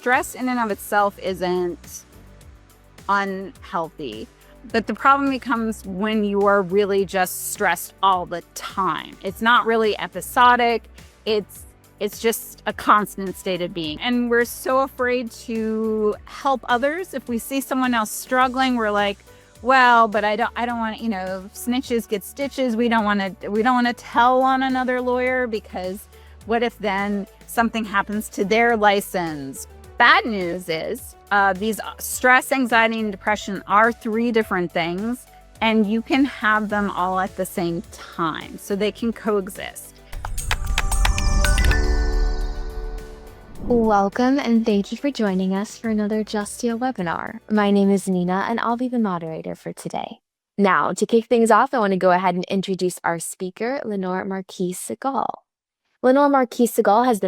stress in and of itself isn't unhealthy. But the problem becomes when you are really just stressed all the time. It's not really episodic. It's just a constant state of being. And we're so afraid to help others. If we see someone else struggling, we're like, well, but I don't want to, snitches get stitches. We don't want to tell on another lawyer, because what if then something happens to their license? Bad news is these stress, anxiety, and depression are 3 different things, and you can have them all at the same time, so they can coexist. Welcome and thank you for joining us for another Justia webinar. My name is Nina and I'll be the moderator for today. Now, to kick things off, I want to go ahead and introduce our speaker, Lenore Marquis-Segal. Lenore Marquis-Segal has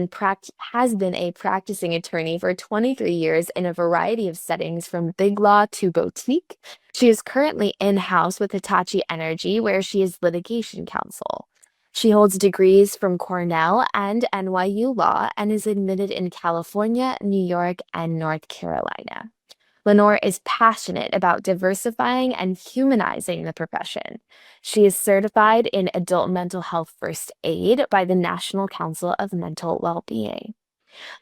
been a practicing attorney for 23 years in a variety of settings, from big law to boutique. She is currently in-house with Hitachi Energy, where she is litigation counsel. She holds degrees from Cornell and NYU Law and is admitted in California, New York, and North Carolina. Lenore is passionate about diversifying and humanizing the profession. She is certified in adult mental health first aid by the National Council of Mental Wellbeing.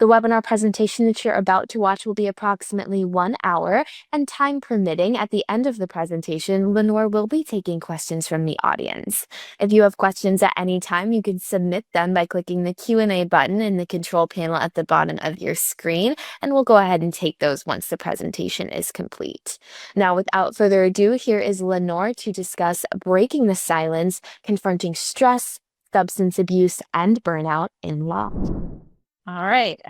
The webinar presentation that you're about to watch will be approximately 1 hour, and time permitting, at the end of the presentation, Lenore will be taking questions from the audience. If you have questions at any time, you can submit them by clicking the Q&A button in the control panel at the bottom of your screen, and we'll go ahead and take those once the presentation is complete. Now, without further ado, here is Lenore to discuss breaking the silence, confronting stress, substance abuse, and burnout in law. All right.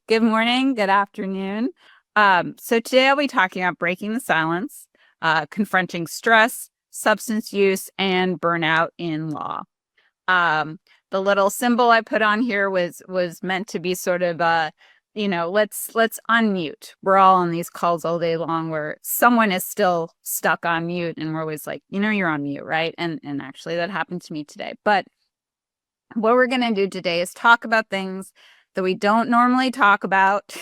Good morning. Good afternoon. So today I'll be talking about breaking the silence, confronting stress, substance use, and burnout in law. The little symbol I put on here was meant to be sort of, let's unmute. We're all on these calls all day long where someone is still stuck on mute, and we're always like, you're on mute, right? And actually that happened to me today. But what we're going to do today is talk about things that we don't normally talk about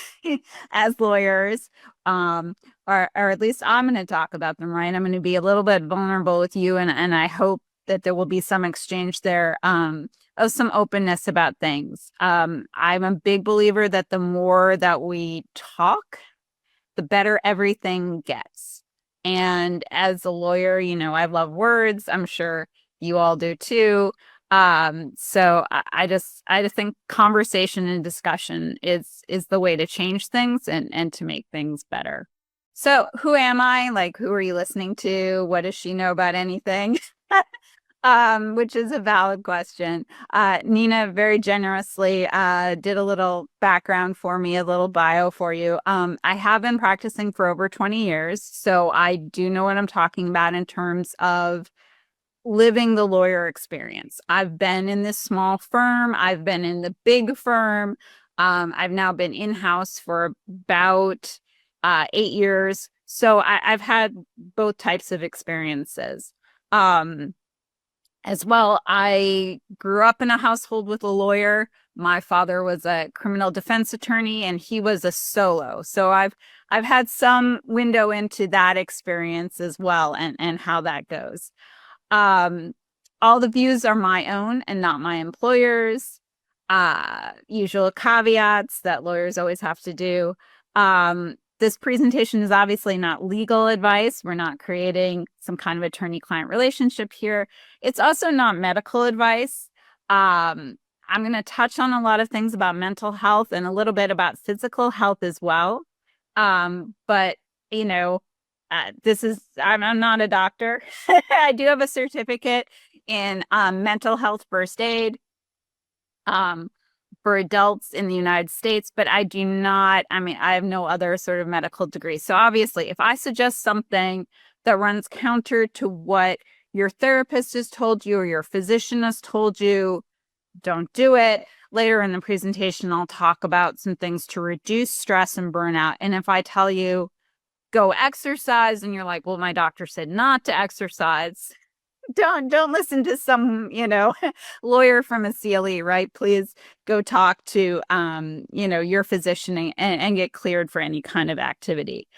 as lawyers, or at least I'm going to talk about them, right? I'm going to be a little bit vulnerable with you, and I hope that there will be some exchange there of some openness about things. I'm a big believer that the more that we talk, the better everything gets. And as a lawyer, I love words. I'm sure you all do too. So I just think conversation and discussion is the way to change things and to make things better. So who am I? Like, who are you listening to? What does she know about anything? Which is a valid question. Nina very generously did a little background for me, a little bio for you. I have been practicing for over 20 years, so I do know what I'm talking about in terms of living the lawyer experience. I've been in this small firm. I've been in the big firm. I've now been in-house for about 8 years. So I've had both types of experiences. As well, I grew up in a household with a lawyer. My father was a criminal defense attorney, and he was a solo. So I've had some window into that experience as well, and how that goes. All the views are my own and not my employer's. Usual caveats that lawyers always have to do. This presentation is obviously not legal advice. We're not creating some kind of attorney-client relationship here. It's also not medical advice. I'm going to touch on a lot of things about mental health and a little bit about physical health as well. But I'm not a doctor. I do have a certificate in mental health first aid for adults in the United States, but I have no other sort of medical degree. So obviously, if I suggest something that runs counter to what your therapist has told you or your physician has told you, don't do it. Later in the presentation, I'll talk about some things to reduce stress and burnout. And if I tell you, go exercise, and you're like, well, my doctor said not to exercise, don't listen to some, lawyer from a CLE, right? Please go talk to, your physician and get cleared for any kind of activity.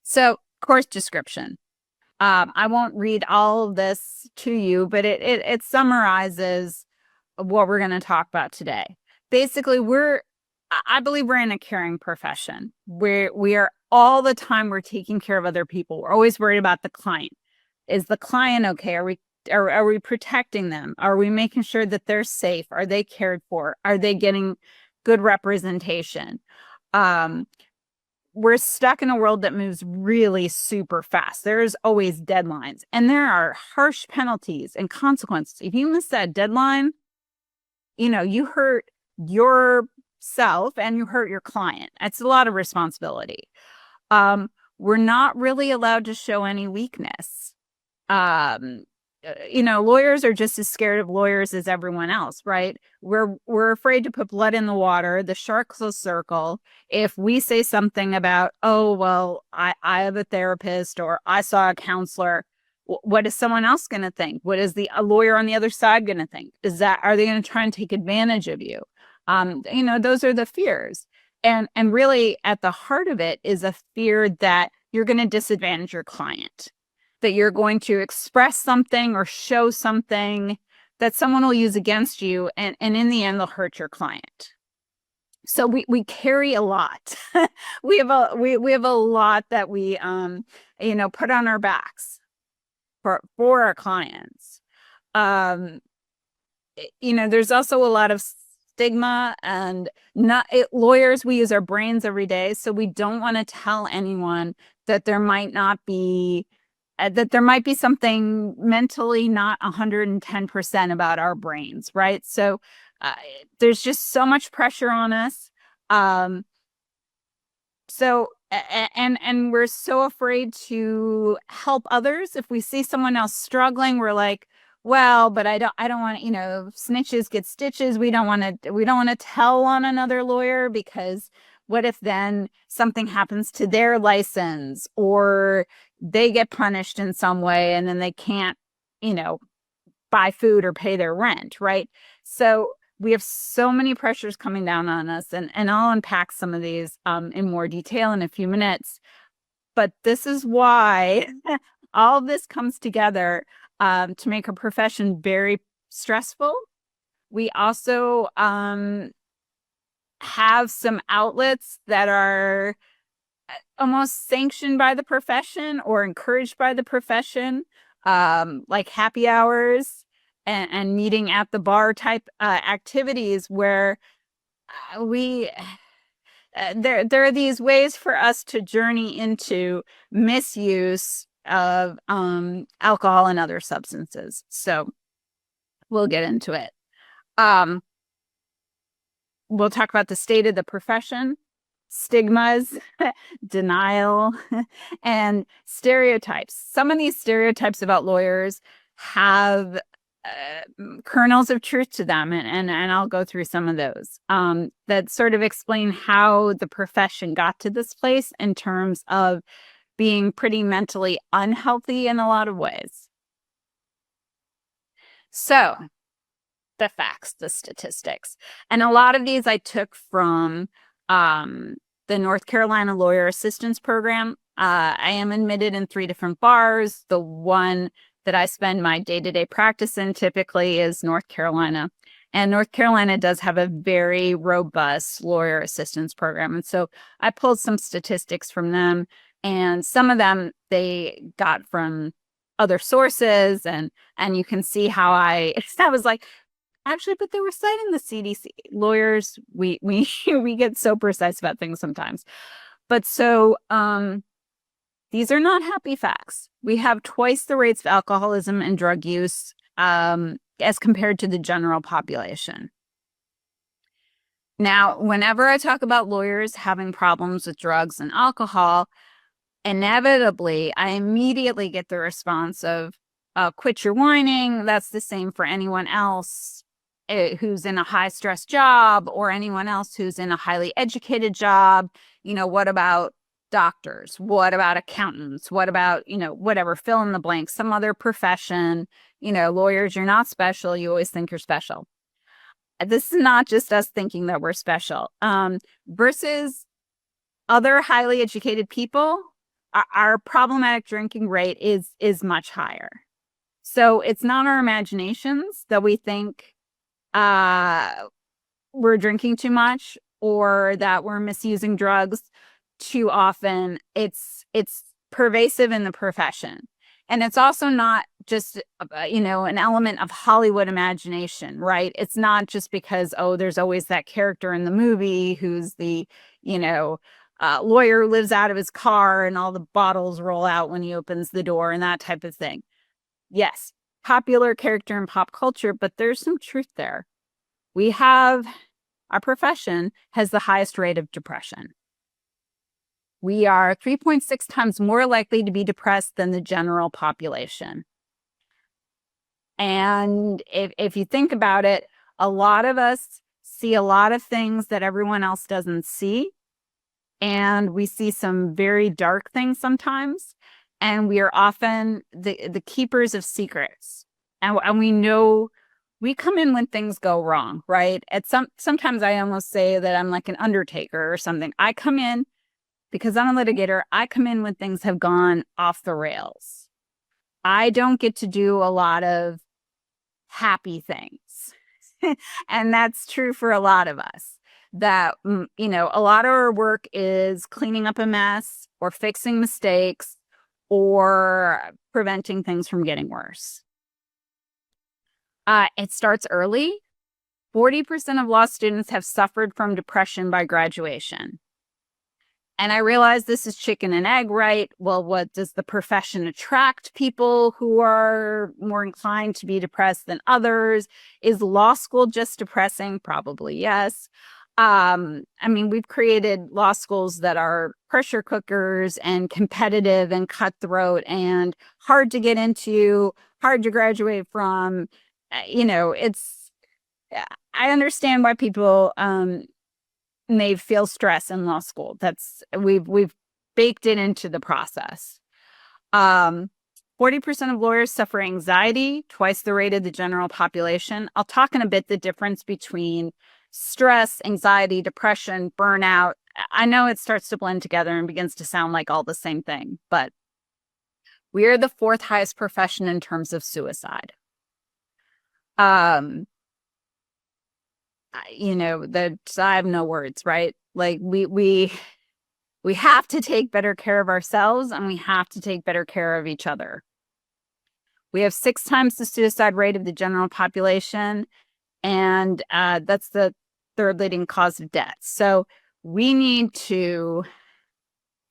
So course description. I won't read all of this to you, but it summarizes what we're going to talk about today. Basically, I believe we're in a caring profession where we are all the time, we're taking care of other people. We're always worried about the client. Is the client okay? Are we protecting them? Are we making sure that they're safe? Are they cared for? Are they getting good representation? We're stuck in a world that moves really super fast. There's always deadlines, and there are harsh penalties and consequences. If you miss that deadline, you hurt yourself and you hurt your client. It's a lot of responsibility. We're not really allowed to show any weakness. Lawyers are just as scared of lawyers as everyone else, right? We're afraid to put blood in the water. The sharks will circle. If we say something about, oh, well, I have a therapist or I saw a counselor, what is someone else going to think? What is a lawyer on the other side going to think? Are they going to try and take advantage of you? Those are the fears. And really at the heart of it is a fear that you're going to disadvantage your client, that you're going to express something or show something that someone will use against you. And in the end, they'll hurt your client. So we carry a lot. we have a lot that we, put on our backs for our clients. There's also a lot of stigma and lawyers, we use our brains every day. So we don't want to tell anyone that there might be something mentally not 110% about our brains, right? So there's just so much pressure on us. And we're so afraid to help others. If we see someone else struggling, we're like, well, but I don't want, snitches get stitches. We don't want to tell on another lawyer, because what if then something happens to their license or they get punished in some way and then they can't, buy food or pay their rent, right? So we have so many pressures coming down on us, and I'll unpack some of these in more detail in a few minutes. But this is why all of this comes together to make our profession very stressful. We also have some outlets that are almost sanctioned by the profession or encouraged by the profession, like happy hours and meeting at the bar type activities where there are these ways for us to journey into misuse of alcohol and other substances. So we'll get into it. We'll talk about the state of the profession, stigmas, denial, and stereotypes. Some of these stereotypes about lawyers have kernels of truth to them, and I'll go through some of those that sort of explain how the profession got to this place in terms of being pretty mentally unhealthy in a lot of ways. So the facts, the statistics, and a lot of these I took from the North Carolina Lawyer Assistance Program. I am admitted in 3 different bars. The one that I spend my day-to-day practice in typically is North Carolina. And North Carolina does have a very robust lawyer assistance program. And so I pulled some statistics from them, and some of them they got from other sources, and you can see how I was like, actually, but they were citing the CDC. Lawyers, we get so precise about things sometimes. But so these are not happy facts. We have twice the rates of alcoholism and drug use as compared to the general population. Now, whenever I talk about lawyers having problems with drugs and alcohol, inevitably, I immediately get the response of, quit your whining. That's the same for anyone else who's in a high-stress job or anyone else who's in a highly educated job. What about doctors? What about accountants? What about, whatever, fill in the blank, some other profession, lawyers, you're not special. You always think you're special. This is not just us thinking that we're special. Versus other highly educated people, our problematic drinking rate is much higher. So it's not our imaginations that we think we're drinking too much or that we're misusing drugs too often. It's pervasive in the profession. And it's also not just, an element of Hollywood imagination, right? It's not just because, oh, there's always that character in the movie who's the, lawyer who lives out of his car and all the bottles roll out when he opens the door and that type of thing. Yes, popular character in pop culture, but there's some truth there. Our profession has the highest rate of depression. We are 3.6 times more likely to be depressed than the general population. And if you think about it, a lot of us see a lot of things that everyone else doesn't see. And we see some very dark things sometimes. And we are often the keepers of secrets. And we know we come in when things go wrong, right? Sometimes I almost say that I'm like an undertaker or something. I come in because I'm a litigator. I come in when things have gone off the rails. I don't get to do a lot of happy things. And that's true for a lot of us. That, a lot of our work is cleaning up a mess or fixing mistakes or preventing things from getting worse. It starts early. 40% of law students have suffered from depression by graduation. And I realize this is chicken and egg, right? Well, what does the profession attract people who are more inclined to be depressed than others? Is law school just depressing? Probably yes. We've created law schools that are pressure cookers and competitive and cutthroat and hard to get into, hard to graduate from. I understand why people may feel stress in law school. We've baked it into the process. 40% of lawyers suffer anxiety, twice the rate of the general population. I'll talk in a bit the difference between stress, anxiety, depression, burnout. I know it starts to blend together and begins to sound like all the same thing, but we are the fourth highest profession in terms of suicide. I have no words, right? Like we have to take better care of ourselves and we have to take better care of each other. We have 6 times the suicide rate of the general population, and that's the third leading cause of death. So we need to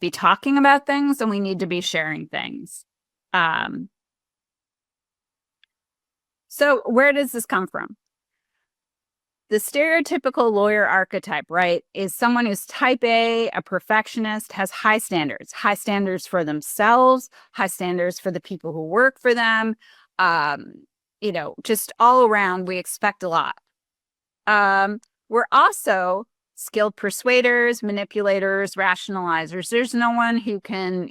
be talking about things and we need to be sharing things. So where does this come from? The stereotypical lawyer archetype, right, is someone who's type A, a perfectionist, has high standards for themselves, high standards for the people who work for them. Just all around, we expect a lot. We're also skilled persuaders, manipulators, rationalizers. There's no one who can,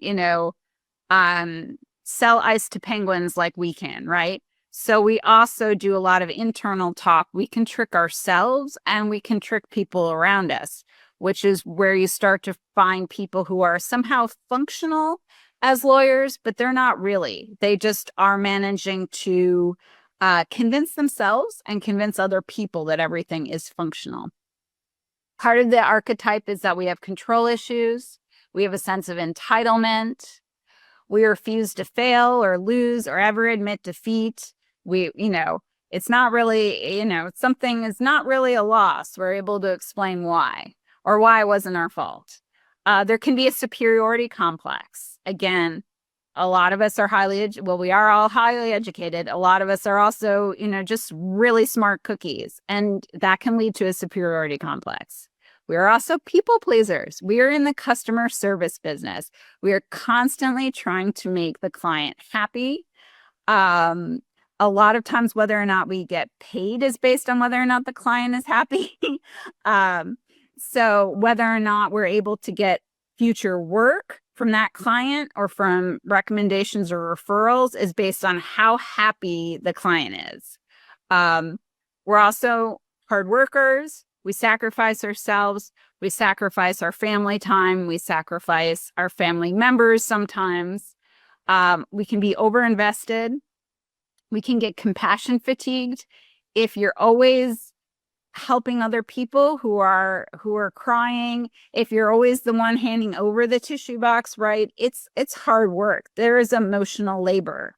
sell ice to penguins like we can, right? So we also do a lot of internal talk. We can trick ourselves and we can trick people around us, which is where you start to find people who are somehow functional as lawyers, but they're not really. They just are managing to convince themselves and convince other people that everything is functional. Part of the archetype is that we have control issues. We have a sense of entitlement. We refuse to fail or lose or ever admit defeat. It's not really, something is not really a loss. We're able to explain why or why it wasn't our fault. There can be a superiority complex. Again, a lot of us are we are all highly educated. A lot of us are also, just really smart cookies. And that can lead to a superiority complex. We are also people pleasers. We are in the customer service business. We are constantly trying to make the client happy. A lot of times, whether or not we get paid is based on whether or not the client is happy. So whether or not we're able to get future work from that client or from recommendations or referrals is based on how happy the client is. We're also hard workers. We sacrifice ourselves. We sacrifice our family time. We sacrifice our family members sometimes. We can be overinvested. We can get compassion fatigued. If you're always helping other people who are crying, if you're always the one handing over the tissue box, right? It's hard work. There is emotional labor.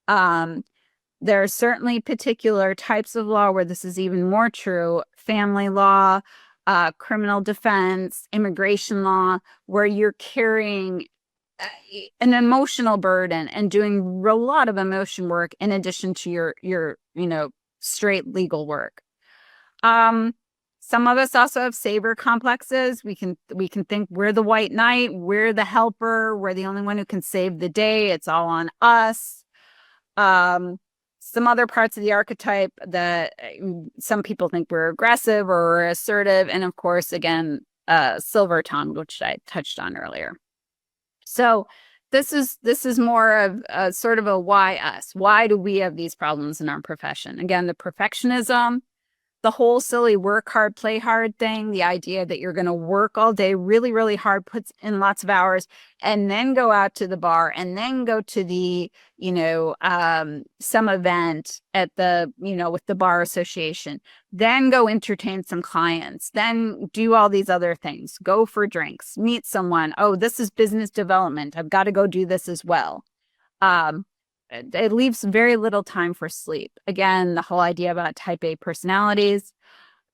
There are certainly particular types of law where this is even more true. Family law, criminal defense, immigration law, where you're carrying an emotional burden and doing a lot of emotion work in addition to your straight legal work. Some of us also have savior complexes. We can think we're the white knight, we're the helper, we're the only one who can save the day. It's all on us. Some other parts of the archetype that some people think we're aggressive or assertive, and of course, again, silver tongue, which I touched on earlier. So this is more of a sort of a why us? Why do we have these problems in our profession? Again, the perfectionism, the whole silly work hard, play hard thing, the idea that you're going to work all day really, really hard, puts in lots of hours, and then go out to the bar and then go to the, some event at the, with the bar association, then go entertain some clients, then do all these other things, go for drinks, meet someone. Oh, this is business development. I've got to go do this as well. It leaves very little time for sleep. Again, the whole idea about type A personalities,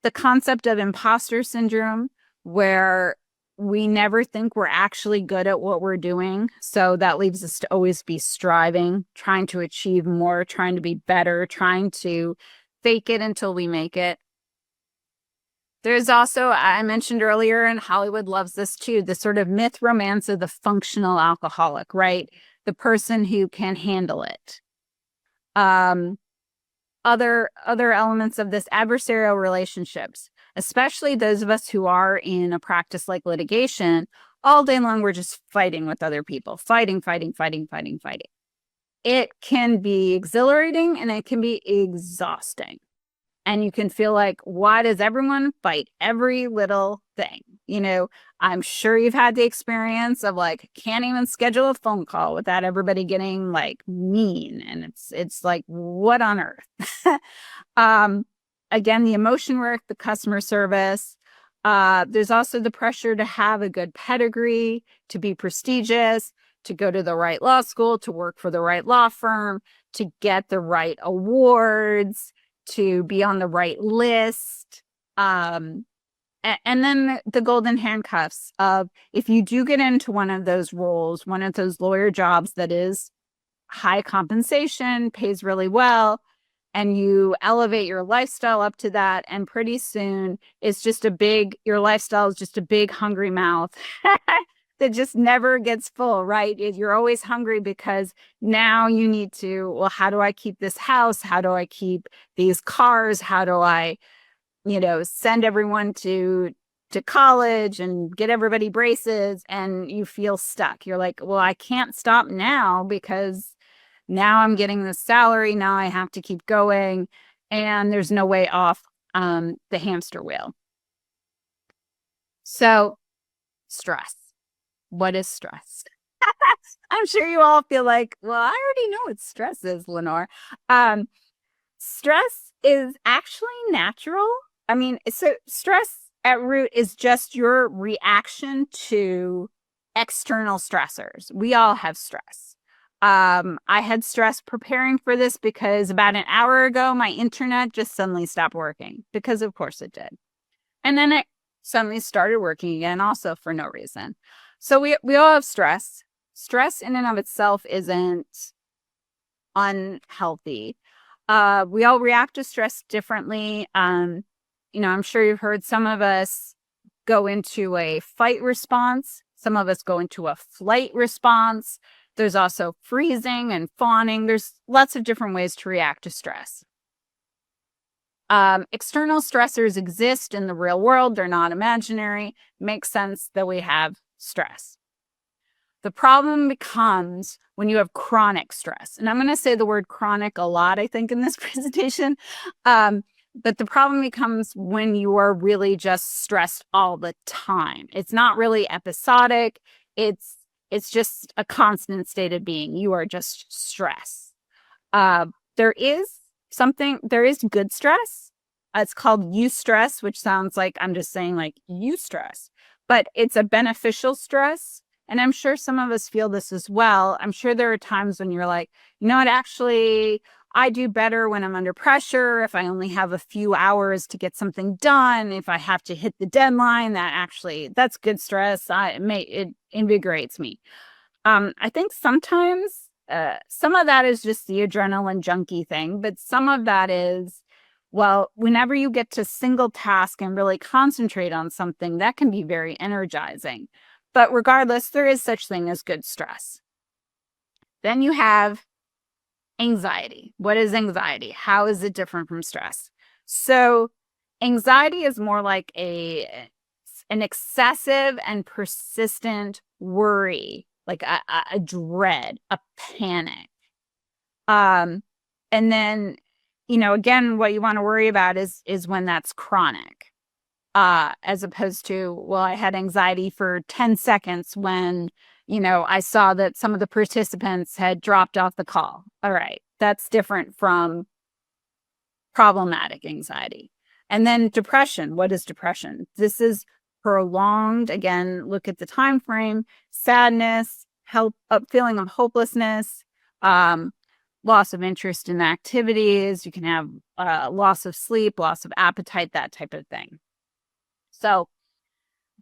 the concept of imposter syndrome, where we never think we're actually good at what we're doing. So that leaves us to always be striving, trying to achieve more, trying to be better, trying to fake it until we make it. There's also, I mentioned earlier, and Hollywood loves this too, the sort of myth romance of the functional alcoholic, right? The person who can handle it. Other elements of this, adversarial relationships, especially those of us who are in a practice like litigation, all day long we're just fighting with other people, fighting. It can be exhilarating and it can be exhausting. And you can feel like, why does everyone fight every little thing? I'm sure you've had the experience of like, can't even schedule a phone call without everybody getting like mean. And it's like, what on earth? Again, the emotion work, the customer service. There's also the pressure to have a good pedigree, to be prestigious, to go to the right law school, to work for the right law firm, to get the right awards, to be on the right list. And then the golden handcuffs of, if you do get into one of those roles, one of those lawyer jobs that is high compensation, pays really well, and you elevate your lifestyle up to that, and pretty soon your lifestyle is just a big hungry mouth that just never gets full, right? You're always hungry because now you need to, well, how do I keep this house? How do I keep these cars? How do I, send everyone to college and get everybody braces? And you feel stuck. You're like, well, I can't stop now because now I'm getting this salary. Now I have to keep going. And there's no way off the hamster wheel. So, stress. What is stress? I'm sure you all feel like, well, I already know what stress is, Lenore. Stress is actually natural. I mean, so stress at root is just your reaction to external stressors. We all have stress. I had stress preparing for this because about an hour ago, my internet just suddenly stopped working, because of course it did. And then it suddenly started working again, also for no reason. So we all have stress. Stress in and of itself isn't unhealthy. We all react to stress differently. I'm sure you've heard some of us go into a fight response. Some of us go into a flight response. There's also freezing and fawning. There's lots of different ways to react to stress. External stressors exist in the real world. They're not imaginary. Makes sense that we have stress. The problem becomes when you have chronic stress. And I'm going to say the word chronic a lot, I think, in this presentation. But the problem becomes when you are really just stressed all the time. It's not really episodic. It's just a constant state of being. You are just stressed. Uh, there is good stress. It's called eustress, which sounds like I'm just saying like eustress, but it's a beneficial stress. And I'm sure some of us feel this as well. I'm sure there are times when you're like, you know what, actually, I do better when I'm under pressure. If I only have a few hours to get something done, if I have to hit the deadline, that's good stress. It invigorates me. I think sometimes some of that is just the adrenaline junkie thing, but some of that is, well, whenever you get to single task and really concentrate on something, that can be very energizing. But regardless, there is such thing as good stress. Then you have anxiety. What is anxiety? How is it different from stress? So anxiety is more like an excessive and persistent worry, like a dread, a panic. And then, again, what you want to worry about is when that's chronic, as opposed to, well, I had anxiety for 10 seconds when, I saw that some of the participants had dropped off the call. All right. That's different from problematic anxiety. And then depression. What is depression? This is prolonged, again, look at the time frame, sadness, feeling of hopelessness, loss of interest in activities. You can have loss of sleep, loss of appetite, that type of thing. So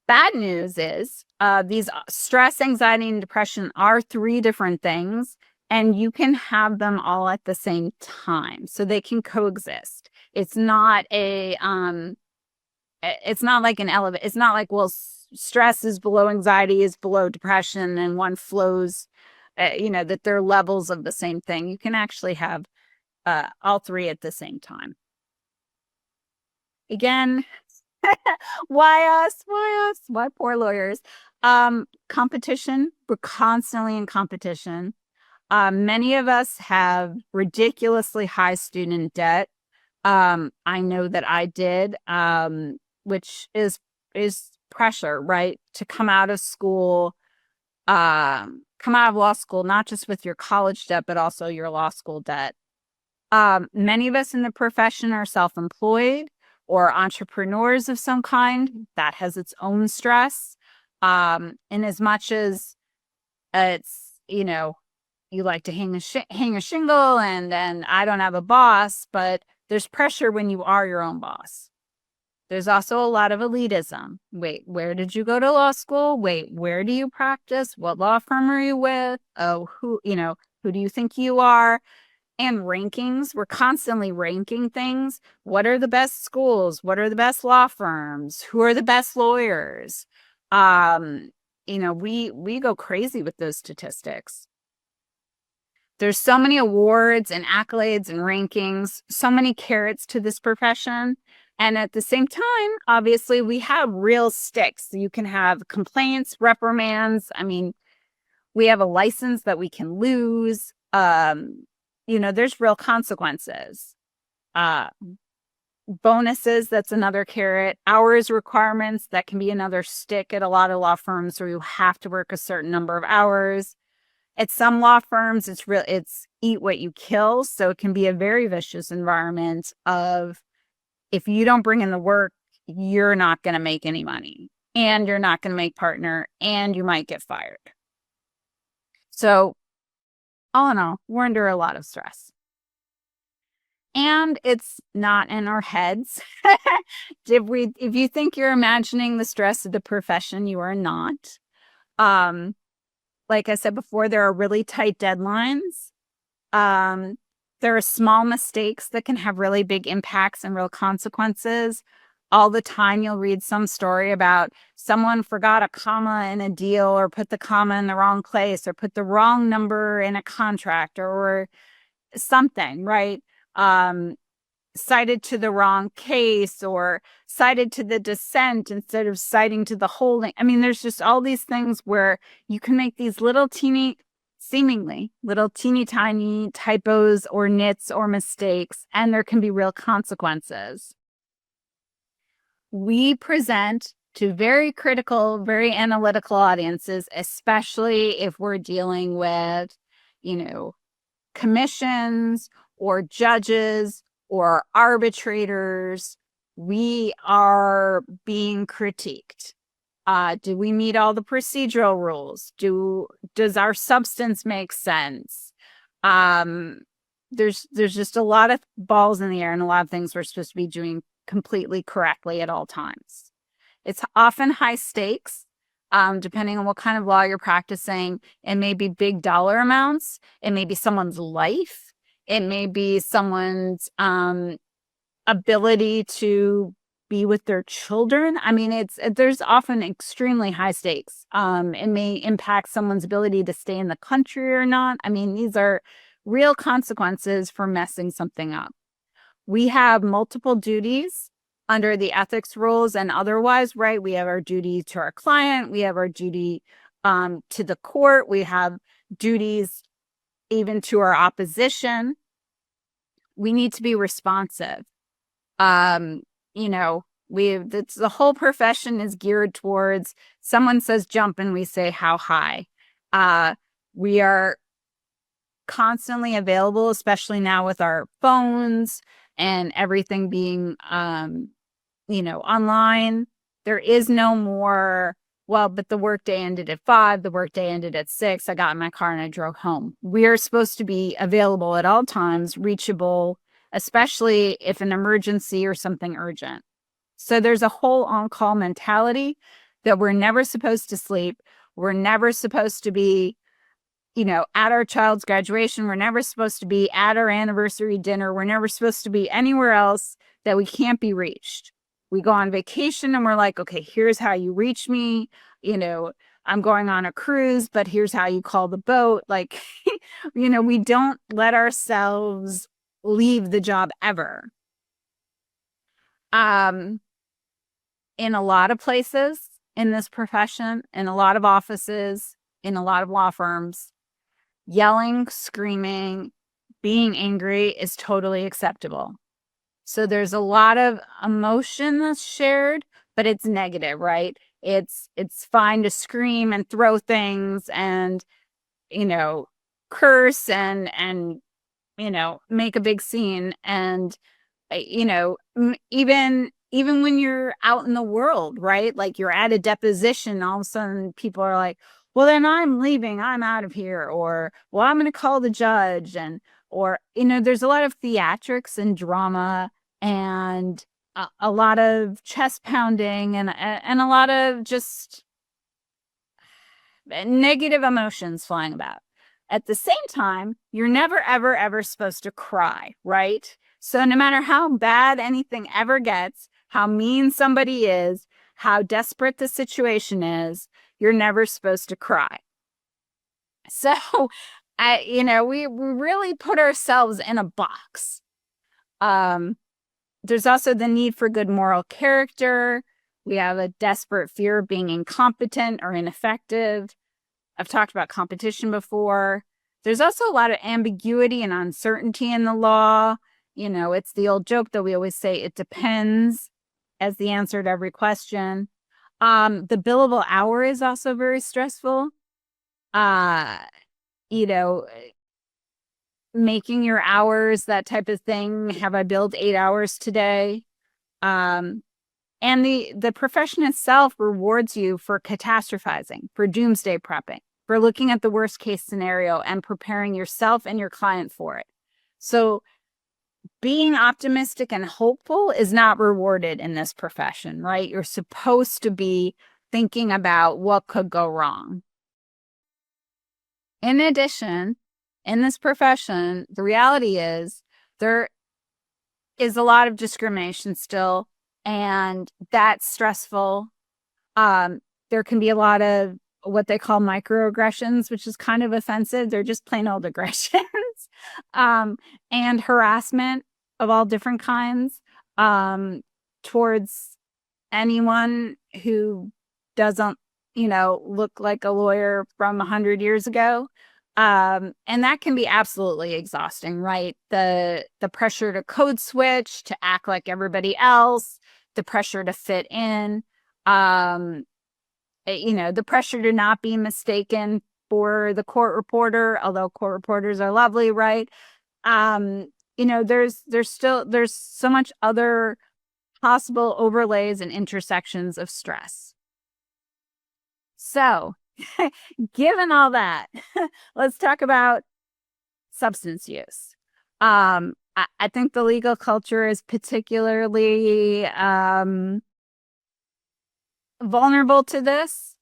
bad news is these stress, anxiety, and depression are 3 different things, and you can have them all at the same time. So they can coexist. It's not like an elevate. It's not like, well, stress is below anxiety is below depression and one flows, that they're levels of the same thing. You can actually have all 3 at the same time. Again, why us? Why us? Why poor lawyers? Competition. We're constantly in competition. Many of us have ridiculously high student debt. I know that I did, which is pressure, right? To come out of school, come out of law school, not just with your college debt, but also your law school debt. Many of us in the profession are self-employed or entrepreneurs of some kind. That has its own stress. In as much as it's, you like to hang a shingle and I don't have a boss, but there's pressure when you are your own boss. There's also a lot of elitism. Wait, where did you go to law school? Wait, where do you practice? What law firm are you with? Oh, who do you think you are? And rankings. We're constantly ranking things. What are the best schools? What are the best law firms? Who are the best lawyers? We go crazy with those statistics. There's so many awards and accolades and rankings, so many carrots to this profession. And at the same time, obviously, we have real sticks. You can have complaints, reprimands. I mean, we have a license that we can lose. There's real consequences. Bonuses, that's another carrot. Hours requirements, that can be another stick at a lot of law firms where you have to work a certain number of hours. At some law firms, it's eat what you kill. So it can be a very vicious environment of, if you don't bring in the work, you're not going to make any money and you're not going to make partner and you might get fired. So all in all, we're under a lot of stress. And it's not in our heads. If you think you're imagining the stress of the profession, you are not. Like I said before, there are really tight deadlines. There are small mistakes that can have really big impacts and real consequences. All the time, you'll read some story about someone forgot a comma in a deal or put the comma in the wrong place or put the wrong number in a contract or something, right? cited to the wrong case or cited to the dissent instead of citing to the holding. I mean, there's just all these things where you can make these little seemingly little teeny tiny typos or nits or mistakes, and there can be real consequences. We present to very critical, very analytical audiences, especially if we're dealing with, commissions or judges or arbitrators. We are being critiqued. Do we meet all the procedural rules? Does our substance make sense? There's just a lot of balls in the air and a lot of things we're supposed to be doing completely correctly at all times. It's often high stakes, depending on what kind of law you're practicing. It may be big dollar amounts. It may be someone's life. It may be someone's ability to be with their children. I mean, there's often extremely high stakes. It may impact someone's ability to stay in the country or not. I mean, these are real consequences for messing something up. We have multiple duties under the ethics rules and otherwise, right? We have our duty to our client. We have our duty to the court. We have duties even to our opposition. We need to be responsive. The whole profession is geared towards someone says jump and we say how high. We are constantly available, especially now with our phones and everything being, online. There is no more, well, but the workday ended at 5, the workday ended at 6. I got in my car and I drove home. We are supposed to be available at all times, reachable, especially if an emergency or something urgent. So there's a whole on-call mentality that we're never supposed to sleep. We're never supposed to be, at our child's graduation. We're never supposed to be at our anniversary dinner. We're never supposed to be anywhere else that we can't be reached. We go on vacation and we're like, okay, here's how you reach me. I'm going on a cruise, but here's how you call the boat. Like, we don't let ourselves leave the job ever. In a lot of places in this profession, in a lot of offices, in a lot of law firms, yelling, screaming, being angry is totally acceptable. So there's a lot of emotion that's shared, but it's negative, right? It's fine to scream and throw things and, curse and make a big scene. And, even when you're out in the world, right? Like you're at a deposition, all of a sudden people are like, well, then I'm leaving, I'm out of here. Or, well, I'm going to call the judge. There's a lot of theatrics and drama and a lot of chest pounding and a lot of just negative emotions flying about. At the same time, you're never, ever, ever supposed to cry, right? So no matter how bad anything ever gets, how mean somebody is, how desperate the situation is, you're never supposed to cry. So, we really put ourselves in a box. There's also the need for good moral character. We have a desperate fear of being incompetent or ineffective. I've talked about competition before. There's also a lot of ambiguity and uncertainty in the law. It's the old joke that we always say, it depends, as the answer to every question. The billable hour is also very stressful. Making your hours, that type of thing. Have I billed 8 hours today? And the profession itself rewards you for catastrophizing, for doomsday prepping, for looking at the worst case scenario and preparing yourself and your client for it. So being optimistic and hopeful is not rewarded in this profession, right? You're supposed to be thinking about what could go wrong. In addition, in this profession, the reality is there is a lot of discrimination still, and that's stressful. There can be a lot of what they call microaggressions, which is kind of offensive. They're just plain old aggressions. And harassment of all different kinds towards anyone who doesn't, look like a lawyer from 100 years ago. And that can be absolutely exhausting, right? The pressure to code switch, to act like everybody else, the pressure to fit in, the pressure to not be mistaken for the court reporter, although court reporters are lovely, right? There's so much other possible overlays and intersections of stress. So, given all that, let's talk about substance use. I think the legal culture is particularly vulnerable to this,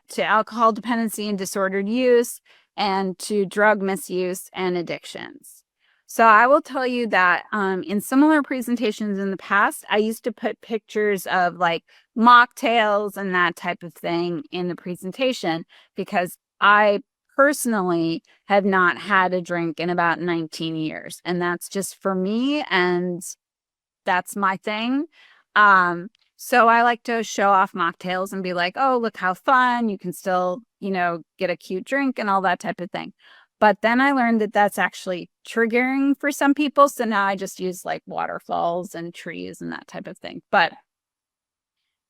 to alcohol dependency and disordered use, and to drug misuse and addictions. So I will tell you that in similar presentations in the past, I used to put pictures of like mocktails and that type of thing in the presentation because I personally have not had a drink in about 19 years. And that's just for me, and that's my thing. So I like to show off mocktails and be like, oh, look how fun. You can still, get a cute drink and all that type of thing. But then I learned that that's actually triggering for some people. So now I just use like waterfalls and trees and that type of thing. But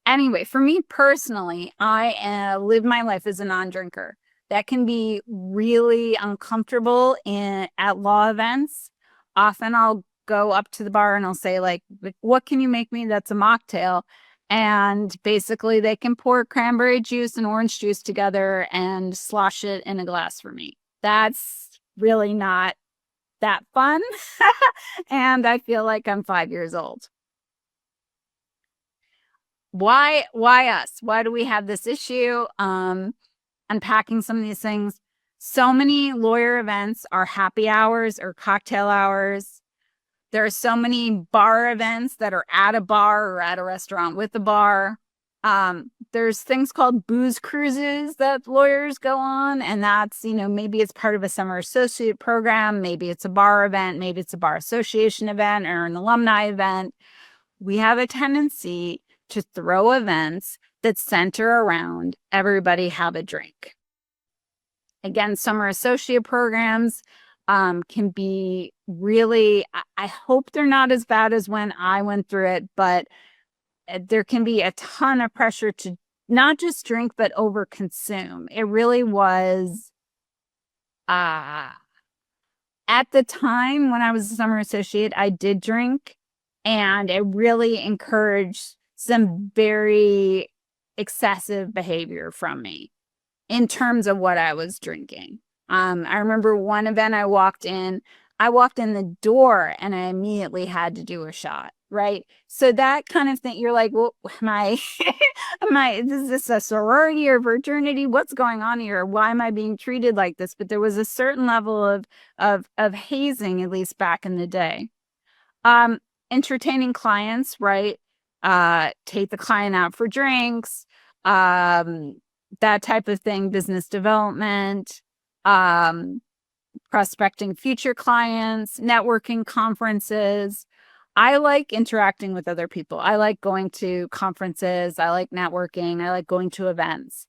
anyway, for me personally, I live my life as a non-drinker. That can be really uncomfortable at law events. Often I'll go up to the bar and I'll say like, what can you make me that's a mocktail? And basically they can pour cranberry juice and orange juice together and slosh it in a glass for me. That's really not that fun. And I feel like I'm 5 years old. Why us? Why do we have this issue? Unpacking some of these things. So many lawyer events are happy hours or cocktail hours. There are so many bar events that are at a bar or at a restaurant with a bar. There's things called booze cruises that lawyers go on, and that's, maybe it's part of a summer associate program, maybe it's a bar event, maybe it's a bar association event or an alumni event. We have a tendency to throw events that center around everybody have a drink. Again, summer associate programs can be really, I hope they're not as bad as when I went through it, but there can be a ton of pressure to not just drink, but overconsume. It really was, at the time when I was a summer associate, I did drink, and it really encouraged some very excessive behavior from me in terms of what I was drinking. I remember one event I walked in the door and I immediately had to do a shot, right? So that kind of thing, you're like, well, is this a sorority or fraternity? What's going on here? Why am I being treated like this? But there was a certain level of hazing, at least back in the day. Entertaining clients, right? Take the client out for drinks, that type of thing, business development, prospecting future clients, networking conferences. I like interacting with other people. I like going to conferences. I like networking. I like going to events.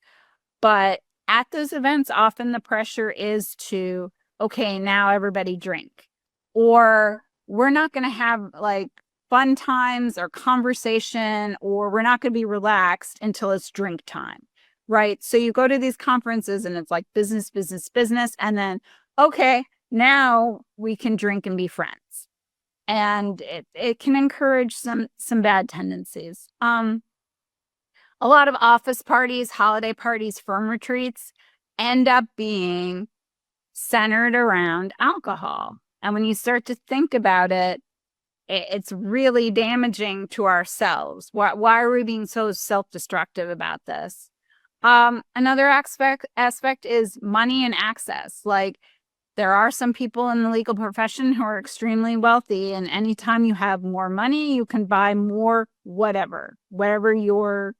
But at those events, often the pressure is to, okay, now everybody drink. Or we're not going to have like fun times or conversation, or we're not going to be relaxed until it's drink time. Right. So you go to these conferences and it's like business, business, business. And then, okay, now we can drink and be friends. And it can encourage some bad tendencies. A lot of office parties, holiday parties, firm retreats end up being centered around alcohol. And when you start to think about it, it's really damaging to ourselves. Why are we being so self-destructive about this? Another aspect is money and access. Like, there are some people in the legal profession who are extremely wealthy, and anytime you have more money, you can buy more whatever your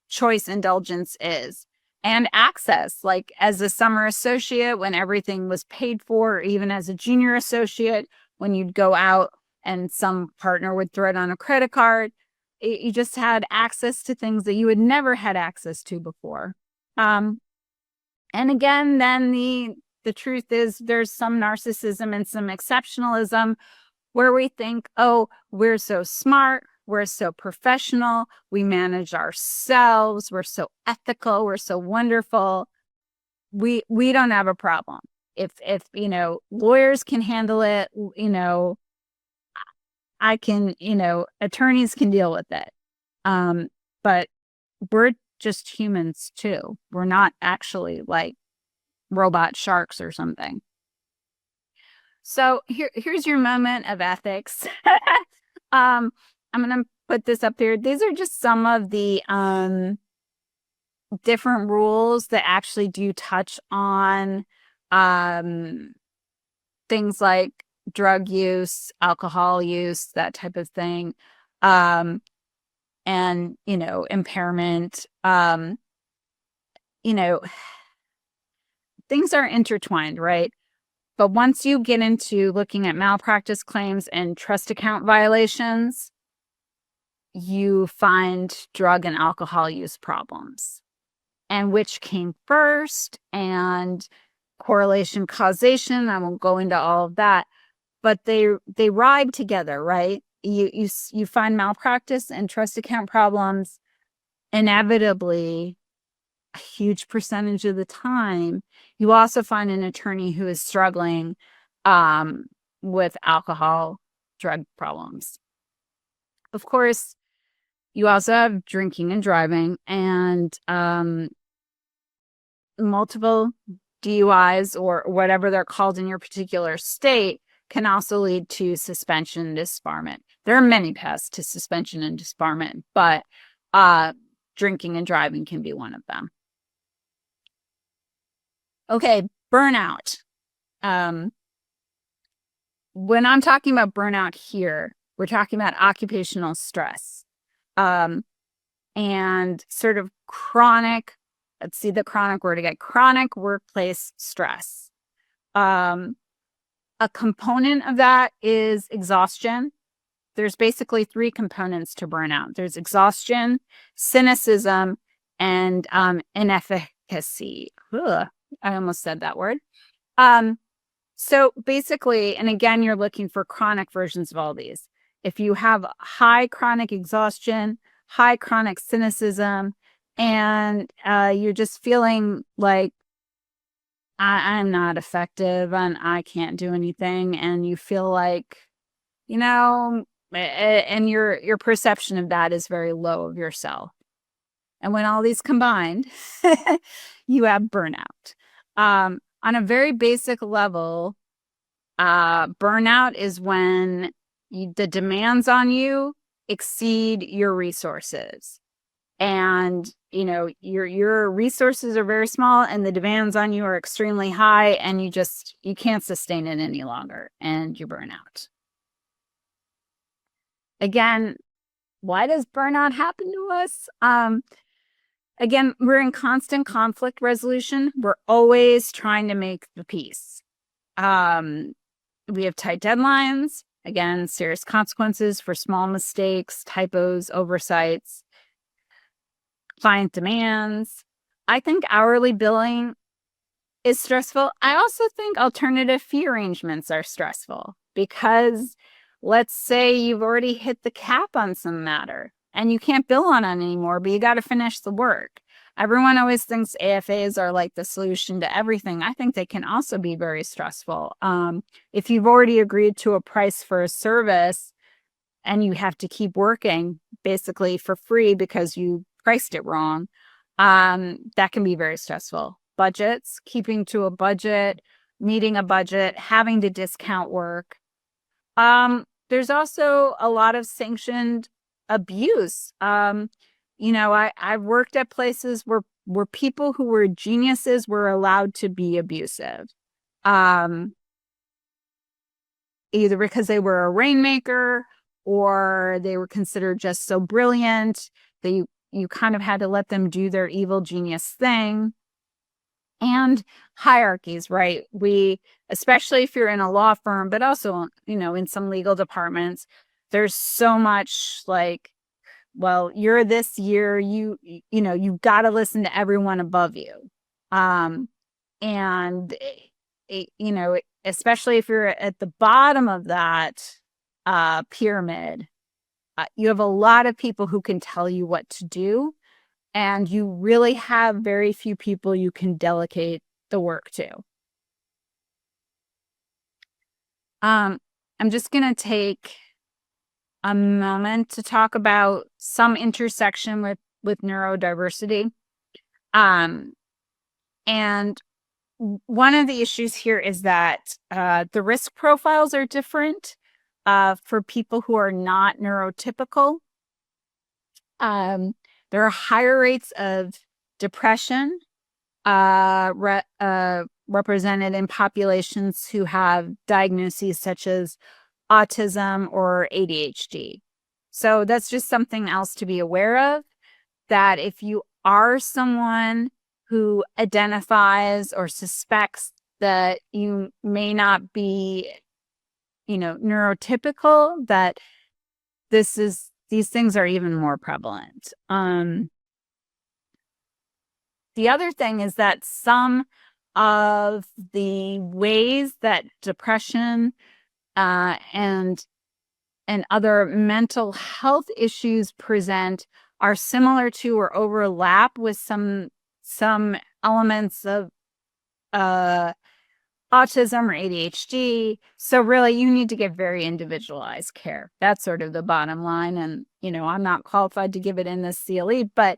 choice indulgence is. And access, like as a summer associate, when everything was paid for, or even as a junior associate, when you'd go out and some partner would throw it on a credit card. You just had access to things that you had never had access to before. And again, then the truth is there's some narcissism and some exceptionalism where we think, oh, we're so smart, we're so professional, we manage ourselves, we're so ethical, we're so wonderful. We don't have a problem. If lawyers can handle it, I can, attorneys can deal with it. But we're just humans too. We're not actually like robot sharks or something. So here's your moment of ethics. I'm gonna put this up here. These are just some of the different rules that actually do touch on things like drug use, alcohol use, that type of thing. And, impairment, things are intertwined, right? But once you get into looking at malpractice claims and trust account violations, you find drug and alcohol use problems. And which came first, and correlation, causation. I won't go into all of that, but they ride together, right? You find malpractice and trust account problems inevitably a huge percentage of the time. You also find an attorney who is struggling with alcohol, drug problems. Of course, you also have drinking and driving, and multiple DUIs or whatever they're called in your particular state can also lead to suspension and disbarment. There are many paths to suspension and disbarment, but drinking and driving can be one of them. Okay, burnout. When I'm talking about burnout here, we're talking about occupational stress and sort of chronic, let's see the chronic word again, chronic workplace stress. A component of that is exhaustion. There's basically three components to burnout. There's exhaustion, cynicism, and inefficacy. Ugh, I almost said that word. So basically, and again, you're looking for chronic versions of all these. If you have high chronic exhaustion, high chronic cynicism, and you're just feeling like I'm not effective and I can't do anything, and you feel like, and your perception of that is very low of yourself. And when all these combined, you have burnout. On a very basic level, burnout is when the demands on you exceed your resources. And, your resources are very small and the demands on you are extremely high, and you can't sustain it any longer and you burn out. Again, why does burnout happen to us? Again, we're in constant conflict resolution. We're always trying to make the peace. We have tight deadlines. Again, serious consequences for small mistakes, typos, oversights, client demands. I think hourly billing is stressful. I also think alternative fee arrangements are stressful because let's say you've already hit the cap on some matter and you can't bill on it anymore, but you got to finish the work. Everyone always thinks AFAs are like the solution to everything. I think they can also be very stressful. If you've already agreed to a price for a service and you have to keep working basically for free because you priced it wrong, that can be very stressful. Budgets, keeping to a budget, meeting a budget, having to discount work. There's also a lot of sanctioned abuse. I've worked at places where people who were geniuses were allowed to be abusive. Either because they were a rainmaker or they were considered just so brilliant that you kind of had to let them do their evil genius thing. and hierarchies, right? Especially if you're in a law firm, but also, in some legal departments, there's so much like, well, you're this year, you've got to listen to everyone above you. And especially if you're at the bottom of that pyramid, you have a lot of people who can tell you what to do, and you really have very few people you can delegate the work to. I'm just going to take a moment to talk about some intersection with neurodiversity. And one of the issues here is that the risk profiles are different for people who are not neurotypical. There are higher rates of depression represented in populations who have diagnoses such as autism or ADHD. So that's just something else to be aware of, that if you are someone who identifies or suspects that you may not be, neurotypical, that these things are even more prevalent. The other thing is that some of the ways that depression and other mental health issues present are similar to or overlap with some elements of autism or ADHD. So really, you need to get very individualized care. That's sort of the bottom line. And, I'm not qualified to give it in this CLE, but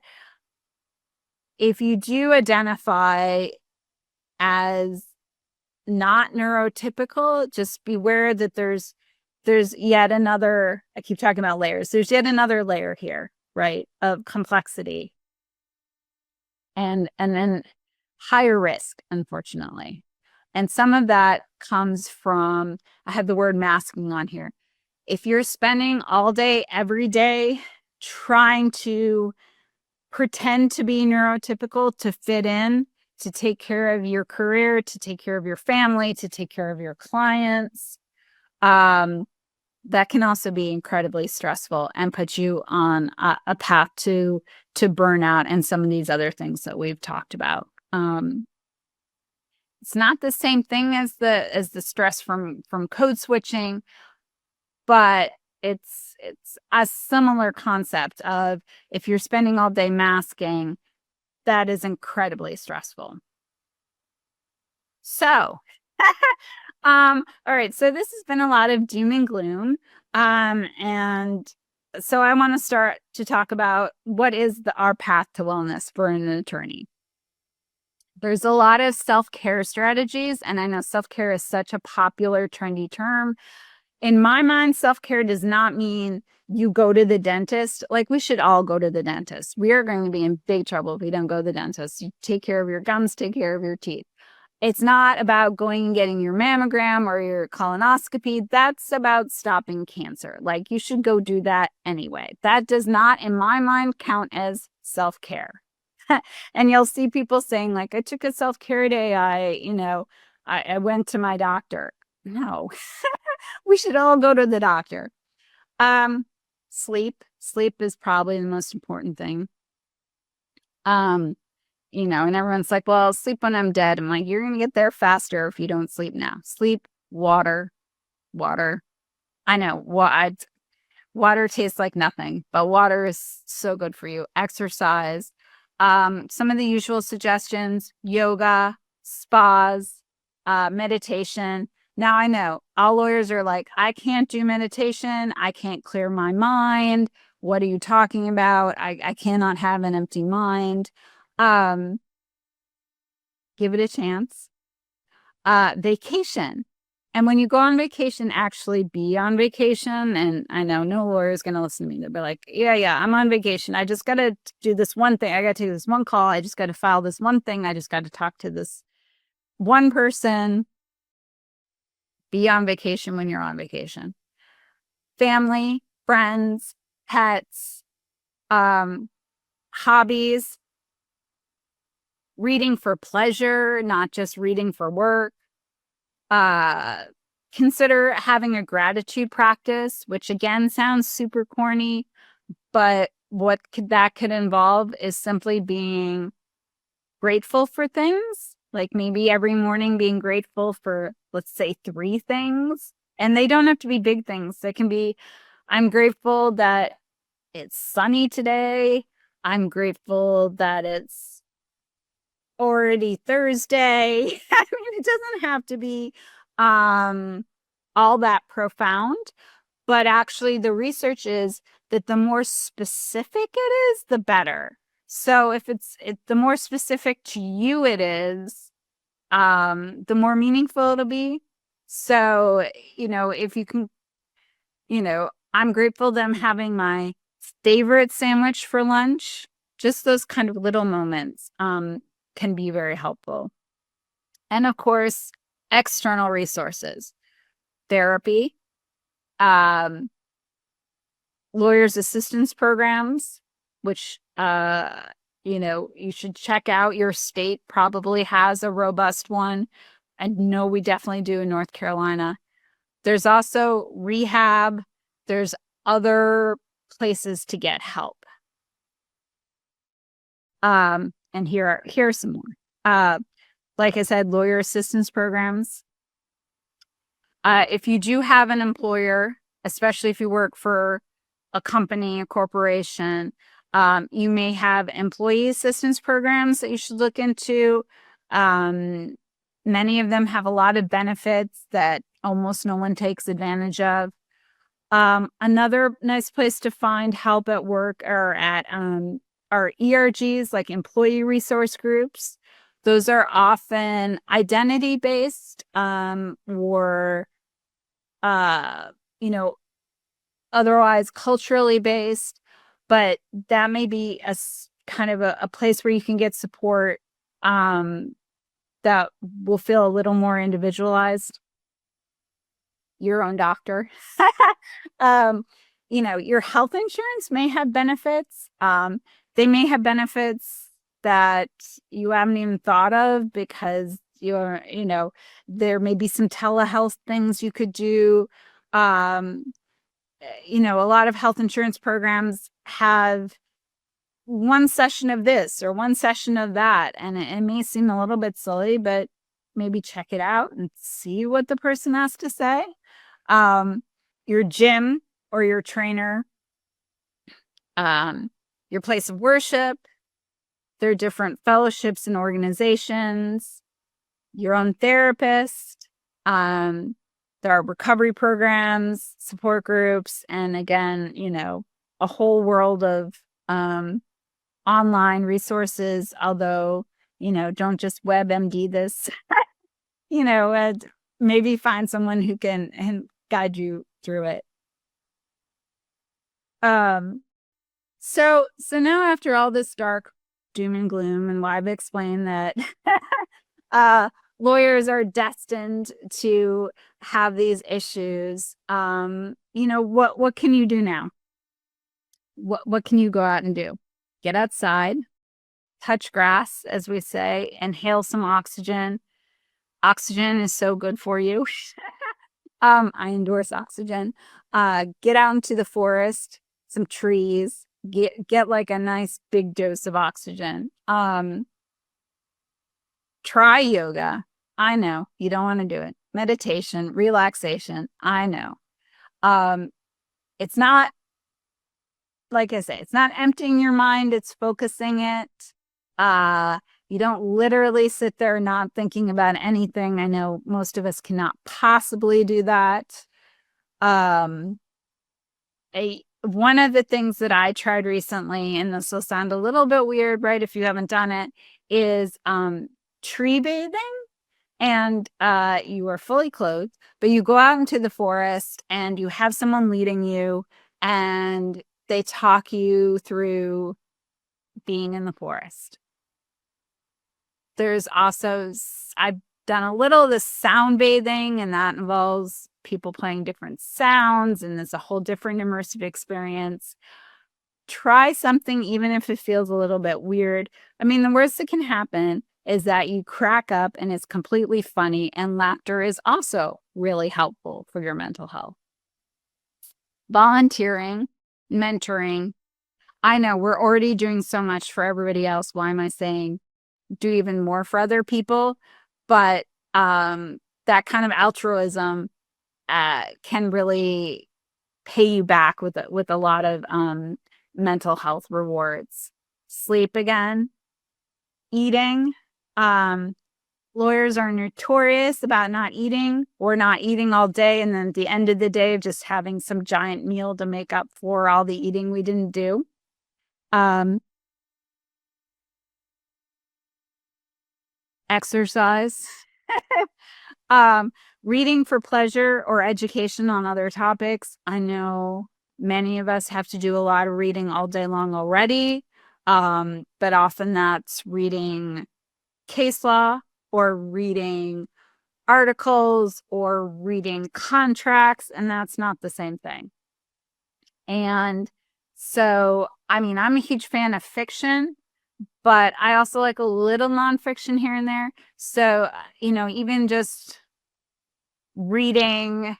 if you do identify as not neurotypical, just beware that there's yet another, I keep talking about layers. There's yet another layer here, right, of complexity and then higher risk, unfortunately. And some of that comes from, I have the word masking on here. If you're spending all day, every day, trying to pretend to be neurotypical, to fit in, to take care of your career, to take care of your family, to take care of your clients, that can also be incredibly stressful and put you on a path to burnout and some of these other things that we've talked about. It's not the same thing as the stress from code switching, but it's a similar concept of, if you're spending all day masking, that is incredibly stressful. So, all right. So this has been a lot of doom and gloom. And so I want to start to talk about what is our path to wellness for an attorney. There's a lot of self-care strategies, and I know self-care is such a popular, trendy term. In my mind, self-care does not mean you go to the dentist. Like, we should all go to the dentist. We are going to be in big trouble if we don't go to the dentist. You take care of your gums, take care of your teeth. It's not about going and getting your mammogram or your colonoscopy. That's about stopping cancer. Like, you should go do that anyway. That does not, in my mind, count as self-care. And you'll see people saying, like, I took a self-care day. I went to my doctor. No, we should all go to the doctor. Sleep is probably the most important thing. And everyone's like, well, I'll sleep when I'm dead. I'm like, you're going to get there faster if you don't sleep now. Sleep, water. I know water tastes like nothing, but water is so good for you. Exercise. Some of the usual suggestions: yoga, spas, meditation. Now, I know all lawyers are like, I can't do meditation. I can't clear my mind. What are you talking about? I cannot have an empty mind. Give it a chance. Vacation. And when you go on vacation, actually be on vacation. And I know no lawyer is going to listen to me. They'll be like, yeah, I'm on vacation. I just got to do this one thing. I got to take this one call. I just got to file this one thing. I just got to talk to this one person. Be on vacation when you're on vacation. Family, friends, pets, hobbies. reading for pleasure, not just reading for work. Consider having a gratitude practice, which again sounds super corny, but that could involve is simply being grateful for things. Like maybe every morning being grateful for, let's say, 3 things. And they don't have to be big things. They can be, I'm grateful that it's sunny today. I'm grateful that it's already Thursday. I mean, it doesn't have to be all that profound, but actually the research is that the more specific it is, the better. So if the more specific to you it is, the more meaningful it'll be. So, if you can, I'm grateful that I'm having my favorite sandwich for lunch. Just those kind of little moments can be very helpful. And of course, external resources, therapy, lawyers assistance programs, which, you should check out. Your state probably has a robust one. I know we definitely do in North Carolina. There's also rehab. There's other places to get help. And here are some more. Like I said, lawyer assistance programs. If you do have an employer, especially if you work for a company, a corporation, you may have employee assistance programs that you should look into. Many of them have a lot of benefits that almost no one takes advantage of. Another nice place to find help at work are at our ERGs, like employee resource groups. Those are often identity based, or otherwise culturally based, but that may be kind of a place where you can get support that will feel a little more individualized. Your own doctor. Your health insurance may have benefits. They may have benefits that you haven't even thought of because there may be some telehealth things you could do. A lot of health insurance programs have one session of this or one session of that. And it may seem a little bit silly, but maybe check it out and see what the person has to say. Your gym or your trainer, your place of worship. There are different fellowships and organizations, your own therapist. There are recovery programs, support groups, and again, a whole world of online resources. Although, don't just WebMD this, and maybe find someone who can guide you through it. So now after all this dark doom and gloom, and why I've explained that lawyers are destined to have these issues, what can you do now? What can you go out and do? Get outside, touch grass, as we say, inhale some oxygen. Oxygen is so good for you. I endorse oxygen. Get out into the forest, some trees, get like a nice big dose of oxygen. Try yoga. I know you don't want to do it. Meditation, relaxation. I know. It's not, like I say, it's not emptying your mind. It's focusing it. You don't literally sit there not thinking about anything. I know most of us cannot possibly do that. One of the things that I tried recently, and this will sound a little bit weird, right, if you haven't done it, is tree bathing. And you are fully clothed, but you go out into the forest and you have someone leading you and they talk you through being in the forest. There's also, I've done a little of the sound bathing, and that involves people playing different sounds, and it's a whole different immersive experience. try something even if it feels a little bit weird. I mean, the worst that can happen is that you crack up and it's completely funny, and laughter is also really helpful for your mental health. Volunteering, mentoring. I know we're already doing so much for everybody else. Why am I saying do even more for other people? But that kind of altruism can really pay you back with a lot of mental health rewards. Sleep again, eating. Lawyers are notorious about not eating or not eating all day, and then at the end of the day, just having some giant meal to make up for all the eating we didn't do. Exercise. Reading for pleasure or education on other topics. I know many of us have to do a lot of reading all day long already, but often that's reading case law or reading articles or reading contracts, and that's not the same thing. And so, I mean, I'm a huge fan of fiction, but I also like a little nonfiction here and there. So, even just reading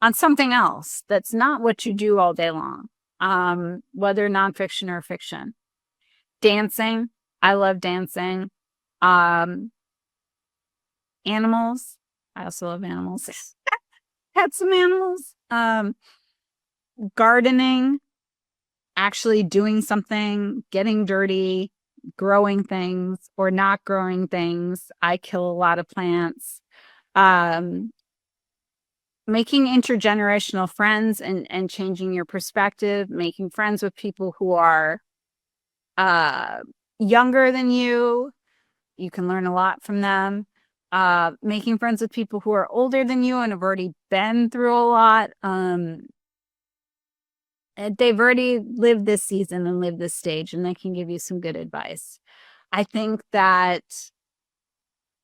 on something else that's not what you do all day long, whether nonfiction or fiction. Dancing. I love dancing. Animals. I also love animals. Pet some animals. Gardening. Actually doing something, getting dirty, growing things or not growing things. I kill a lot of plants. Making intergenerational friends and changing your perspective, making friends with people who are younger than you. You can learn a lot from them. Making friends with people who are older than you and have already been through a lot. They've already lived this season and lived this stage, and they can give you some good advice. I think that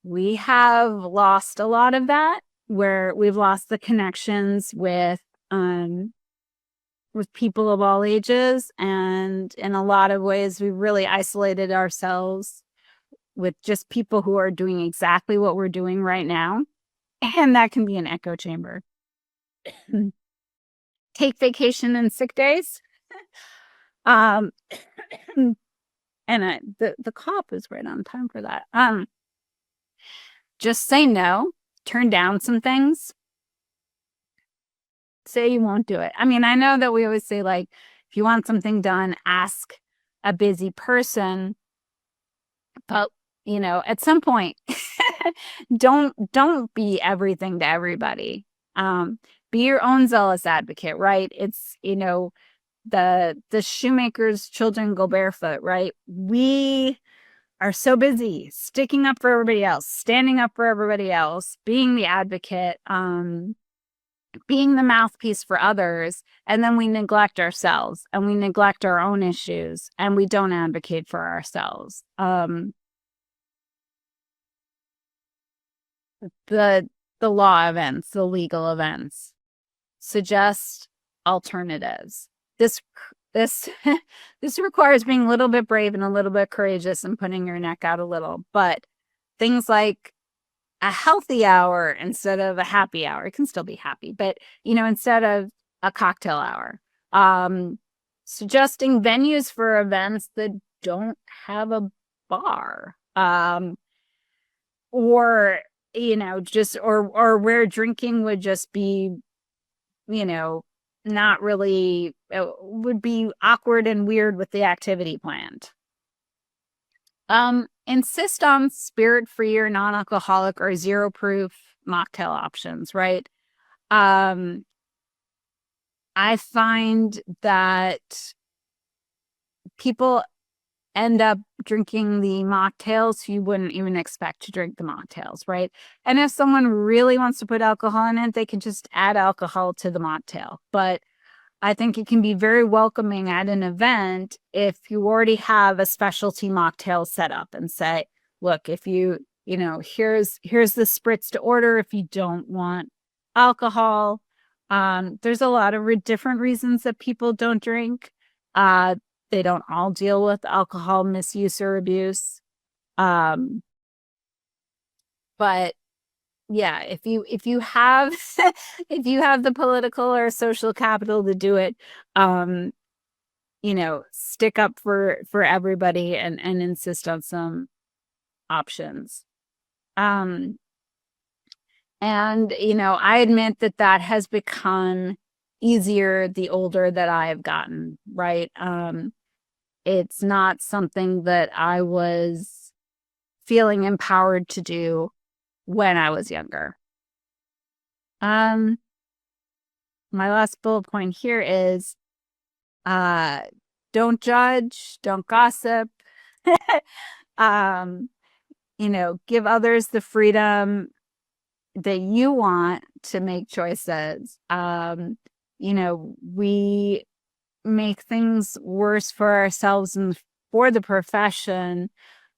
we have lost a lot of that, where we've lost the connections with people of all ages, and in a lot of ways, we've really isolated ourselves with just people who are doing exactly what we're doing right now, and that can be an echo chamber. Take vacation and sick days. And the cop is right on time for that. Just say no, turn down some things. Say you won't do it. I mean, I know that we always say, like, if you want something done, ask a busy person. But, at some point, don't be everything to everybody. Be your own zealous advocate, right? It's, the shoemaker's children go barefoot, right? We are so busy sticking up for everybody else, standing up for everybody else, being the advocate, being the mouthpiece for others, and then we neglect ourselves and we neglect our own issues and we don't advocate for ourselves. The law events, the legal events, suggest alternatives. This this requires being a little bit brave and a little bit courageous and putting your neck out a little. But things like a healthy hour instead of a happy hour, it can still be happy, but instead of a cocktail hour, suggesting venues for events that don't have a bar, or just or where drinking would just be, not really, would be awkward and weird with the activity planned. Insist on spirit-free or non-alcoholic or zero-proof mocktail options, right? I find that people end up drinking the mocktails you wouldn't even expect to drink the mocktails, right? And if someone really wants to put alcohol in it, they can just add alcohol to the mocktail. But I think it can be very welcoming at an event if you already have a specialty mocktail set up and say, look, if here's the spritz to order if you don't want alcohol. There's a lot of different reasons that people don't drink. They don't all deal with alcohol misuse or abuse. Um, but yeah, if you have if you have the political or social capital to do it, um, stick up for everybody and insist on some options. Um, and I admit that that has become easier the older that I have gotten, right? It's not something that I was feeling empowered to do when I was younger. Um, my last bullet point here is uh don't judge, don't gossip. um, give others the freedom that you want to make choices. We make things worse for ourselves and for the profession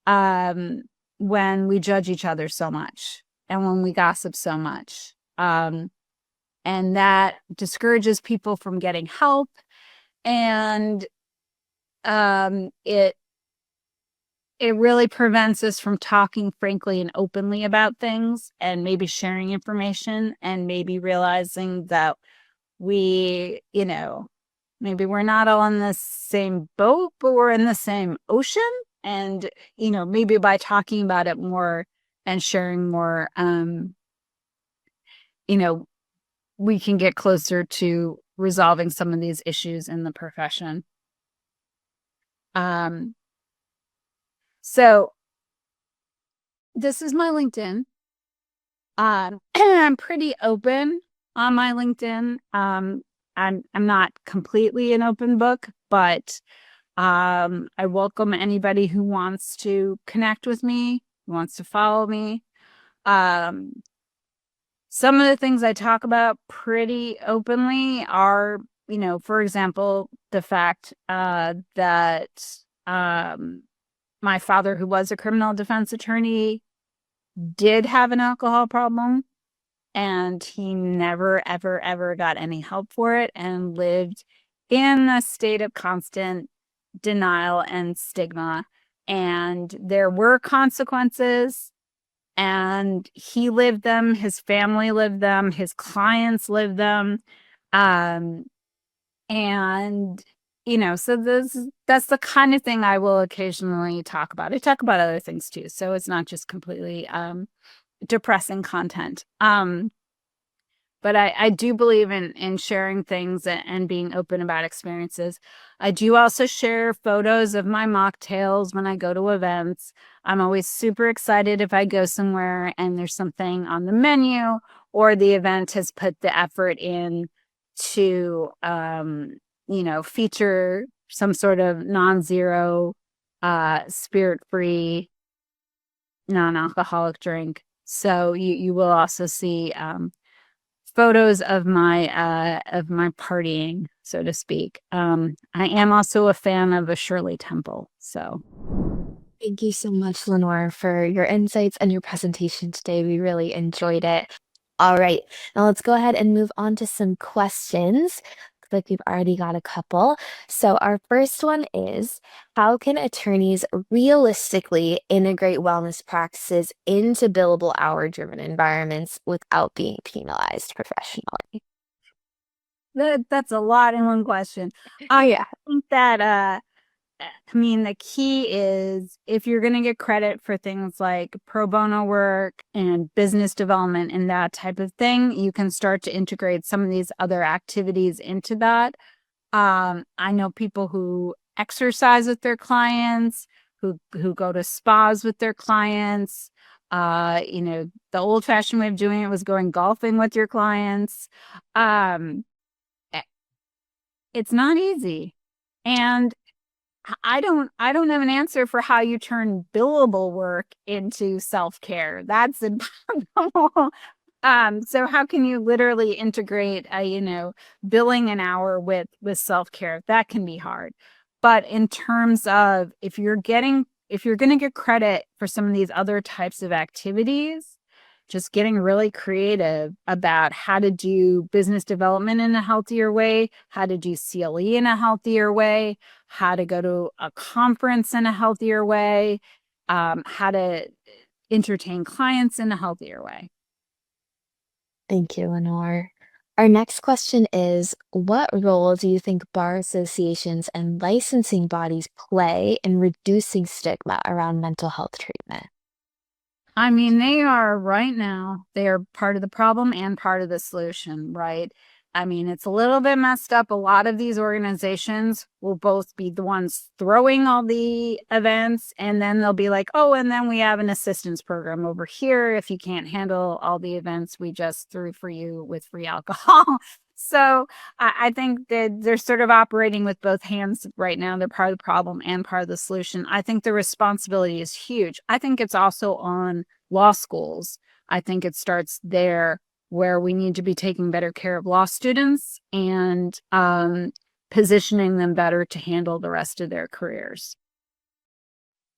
um, when we judge each other so much and when we gossip so much. And that discourages people from getting help. And it really prevents us from talking frankly and openly about things and maybe sharing information and maybe realizing that maybe we're not all in the same boat, but we're in the same ocean. And, maybe by talking about it more and sharing more, we can get closer to resolving some of these issues in the profession. So this is my LinkedIn. I'm pretty open on my LinkedIn. I'm not completely an open book, but I welcome anybody who wants to connect with me, who wants to follow me. Some of the things I talk about pretty openly are, for example, the fact that my father, who was a criminal defense attorney, did have an alcohol problem, and he never, ever, ever got any help for it and lived in a state of constant denial and stigma. And there were consequences, and he lived them, his family lived them, his clients lived them. Um, and so that's the kind of thing I will occasionally talk about. I talk about other things too, so it's not just completely depressing content. But I do believe in sharing things and being open about experiences. I do also share photos of my mocktails when I go to events. I'm always super excited if I go somewhere and there's something on the menu or the event has put the effort in to, feature some sort of non-zero, spirit-free, non-alcoholic drink. So you will also see photos of my partying, so to speak. I am also a fan of a Shirley Temple. So Thank you so much, Lenore, for your insights and your presentation today. We really enjoyed it. All right, now let's go ahead and move on to some questions. Looks like we've already got a couple. So our first one is, how can attorneys realistically integrate wellness practices into billable hour-driven environments without being penalized professionally? that's a lot in one question. Yeah. I think that the key is if you're going to get credit for things like pro bono work and business development and that type of thing, you can start to integrate some of these other activities into that. I know people who exercise with their clients, who go to spas with their clients. The old-fashioned way of doing it was going golfing with your clients. It's not easy. And I don't have an answer for how you turn billable work into self-care. That's impossible. So how can you literally integrate billing an hour with self-care? That can be hard. But in terms of if you're going to get credit for some of these other types of activities, just getting really creative about how to do business development in a healthier way, how to do CLE in a healthier way, how to go to a conference in a healthier way, how to entertain clients in a healthier way. Thank you, Lenore. Our next question is, what role do you think bar associations and licensing bodies play in reducing stigma around mental health treatment? I mean, they are right now, they are part of the problem and part of the solution, right? I mean, it's a little bit messed up. A lot of these organizations will both be the ones throwing all the events, and then they'll be like, oh, and then we have an assistance program over here. If you can't handle all the events, we just threw for you with free alcohol. So I think that they're sort of operating with both hands right now. They're part of the problem and part of the solution. I think the responsibility is huge. I think it's also on law schools. I think it starts there where we need to be taking better care of law students and positioning them better to handle the rest of their careers.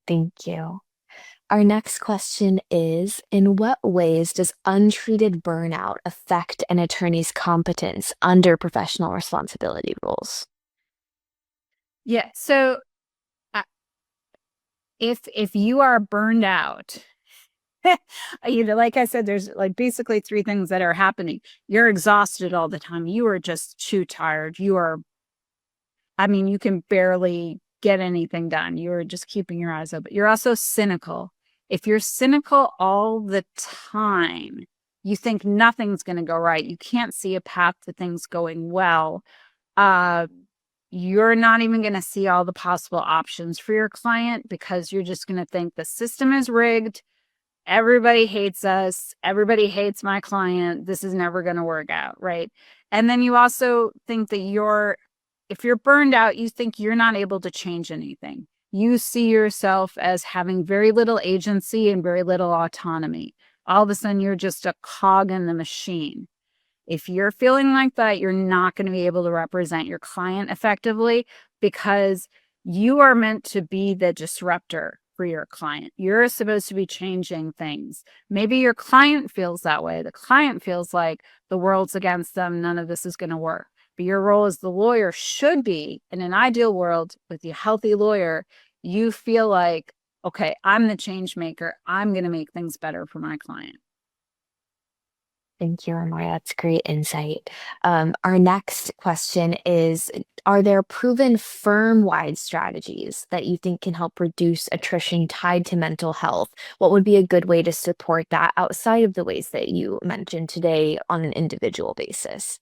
Thank you. Our next question is, in what ways does untreated burnout affect an attorney's competence under professional responsibility rules? Yeah. So uh, if you are burned out, like I said, there's like basically three things that are happening. You're exhausted all the time. You are just too tired. I mean, you can barely get anything done. You're just keeping your eyes open. You're also cynical. If you're cynical all the time, you think nothing's going to go right. You can't see a path to things going well. Uh, you're not even going to see all the possible options for your client because you're just going to think the system is rigged. Everybody hates us. Everybody hates my client. This is never going to work out, right? And then you also think that if you're burned out, you think you're not able to change anything. You see yourself as having very little agency and very little autonomy. All of a sudden, you're just a cog in the machine. If you're feeling like that, you're not going to be able to represent your client effectively because you are meant to be the disruptor for your client. You're supposed to be changing things. Maybe your client feels that way. The client feels like the world's against them. None of this is going to work. But your role as the lawyer should be, in an ideal world with a healthy lawyer, you feel like, okay, I'm the change maker. I'm going to make things better for my client. Thank you, Amaya. That's great insight. Our next question is, are there proven firm-wide strategies that you think can help reduce attrition tied to mental health? What would be a good way to support that outside of the ways that you mentioned today on an individual basis?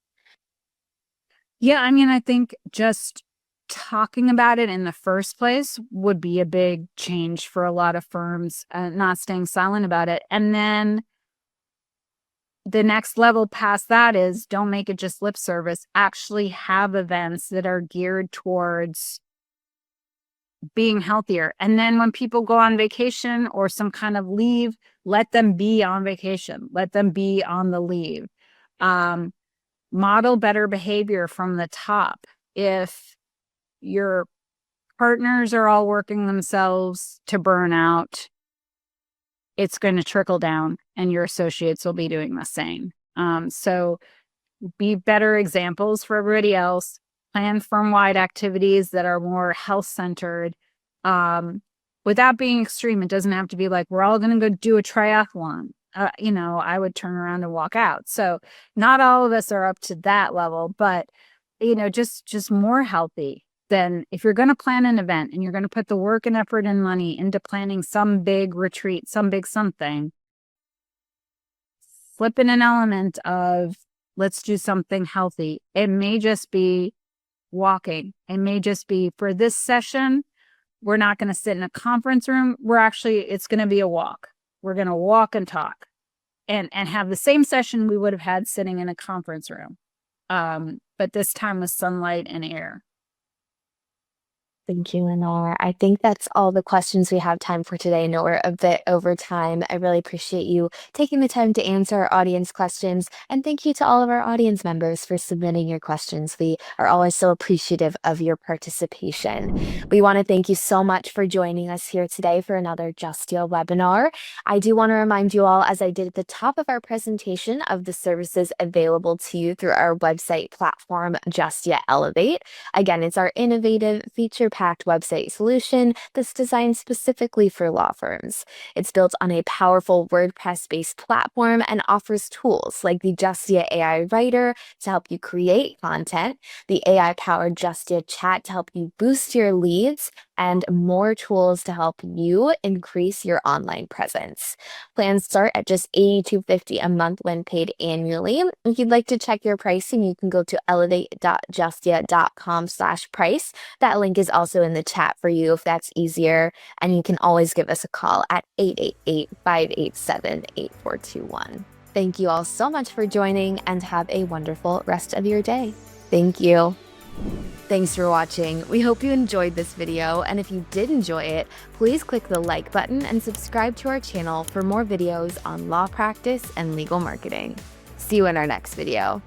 Yeah, I mean, I think just talking about it in the first place would be a big change for a lot of firms, not staying silent about it. And then the next level past that is don't make it just lip service. Actually have events that are geared towards being healthier. And then when people go on vacation or some kind of leave, let them be on vacation. Let them be on the leave. Model better behavior from the top. If your partners are all working themselves to burn out, it's going to trickle down and your associates will be doing the same. So be better examples for everybody else. Plan firm-wide activities that are more health-centered without being extreme. It doesn't have to be like, we're all going to go do a triathlon. I would turn around and walk out. So not all of us are up to that level, but, just more healthy than if you're going to plan an event and you're going to put the work and effort and money into planning some big retreat, some big something, flip in an element of let's do something healthy. It may just be walking. It may just be for this session, we're not going to sit in a conference room. It's going to be a walk. We're going to walk and talk and have the same session we would have had sitting in a conference room. But this time with sunlight and air. Thank you, Lenore. I think that's all the questions we have time for today. I know we're a bit over time. I really appreciate you taking the time to answer our audience questions. And thank you to all of our audience members for submitting your questions. We are always so appreciative of your participation. We want to thank you so much for joining us here today for another Justia webinar. I do want to remind you all, as I did at the top of our presentation, of the services available to you through our website platform, Justia Elevate. Again, it's our innovative, feature-packed website solution that's designed specifically for law firms. It's built on a powerful WordPress-based platform and offers tools like the Justia AI Writer to help you create content, the AI-powered Justia Chat to help you boost your leads, and more tools to help you increase your online presence. Plans start at just $82.50 a month when paid annually. If you'd like to check your pricing, you can go to elevate.justia.com/price. That link is also in the chat for you if that's easier. And you can always give us a call at 888-587-8421. Thank you all so much for joining, and have a wonderful rest of your day. Thank you. Thanks for watching. We hope you enjoyed this video, and if you did enjoy it, please click the like button and subscribe to our channel for more videos on law practice and legal marketing. See you in our next video.